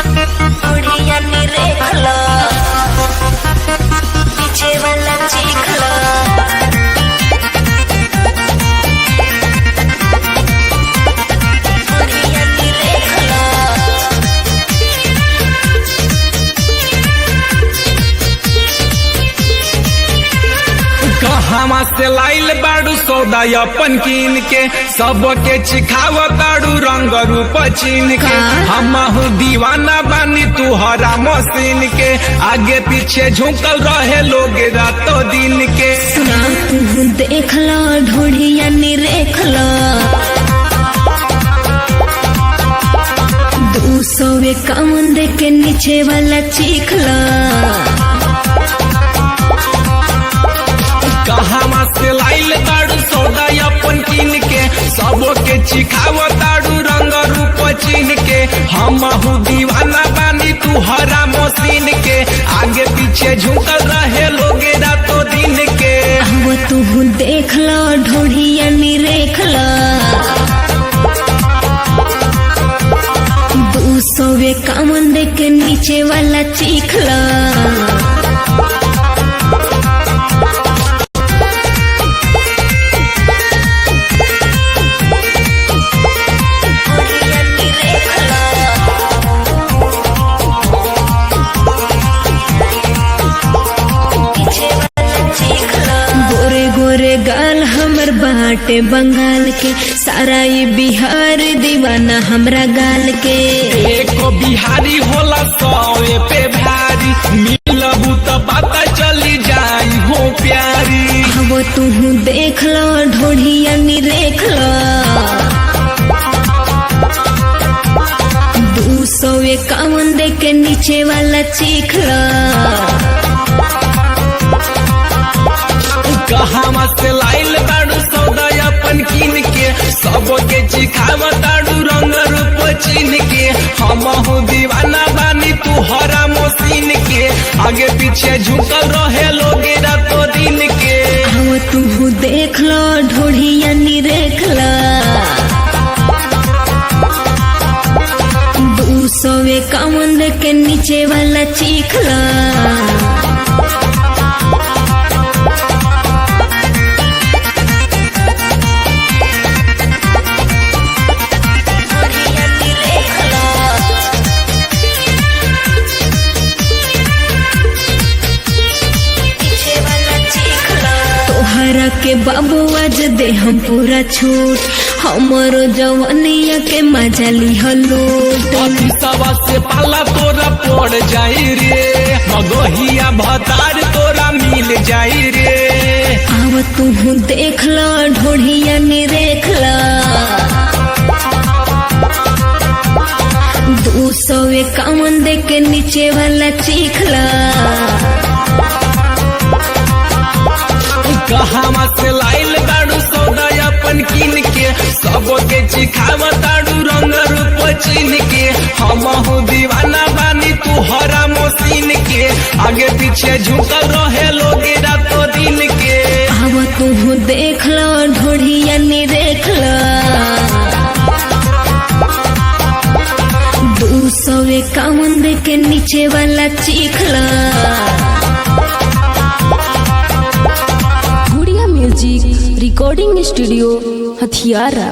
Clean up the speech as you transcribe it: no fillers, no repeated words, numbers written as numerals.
बुढ़िया नी रेखला पीछे वाला चीखला बुढ़िया नी रेखला कहवा से लाइल बाड़ू सौदा अपन कीन के सबके चिखाव बाड़ू रंग रूप चीन के हमहू दीवाना बानी तुहरा मशीन के आगे पीछे झुकल रहे लोग रातों दिन के। सुना तू देखला ढोढ़िया नी रेखला 251 के नीचे वाला चीखला कहवा से लाइल बाड़ू सौदा अपन कीन के सबके चिखाव ताड़ू रंग रूप चीन के हमहू दीवाना बानी तुहरा मशीन के आगे पीछे झुकल रहे लोग रातों दिन के। वो तू देखला ढोढ़िया नी रेखला 251 के नीचे वाला चीखला गोरे गाल हमर बाटे बंगाल के सारा ये बिहार दीवाना हमरा गाल के। एको बिहारी होला 100 पे भारी मिलबू तो पता चली जाई हो प्यारी। वो तू देखला ढोढ़िया नी रेखला 251 के नीचे वाला चीखला कहवा से लाइल बाड़ू सौदा अपन कीन के सबके चिखाव ताड़ू रंग रूप चीन के हमहू दीवाना बानी तुहरा मशीन के आगे पीछे झुकल रहे लोग रातों दिन के। वो तू देखला ढोढ़िया नी रेखला 251 के नीचे वाला चीखला तोहरा के बाबू आज दे हम पूरा छूट हमारो जवानिया के मजा लिहलो सवा से पाला तोरा पड़ जाई रे मगहिया भतार तोरा मिल जाई रे। अब तू देखला ढोढ़िया नी रेखला 251 के नीचे वाला चीखला कहवा से लाइल बाड़ू सौदा अपन कीन के सबके चिखाव ताड़ू रंग रूप चीन के हमहू दीवाना बानी तुहरा मशीन के आगे पीछे झुकल रहे लोग रातों दिन के। अब तू देखला ढोढ़िया नी रेखला 251 के नीचे वाला चीखला। Music recording studio हथियारा।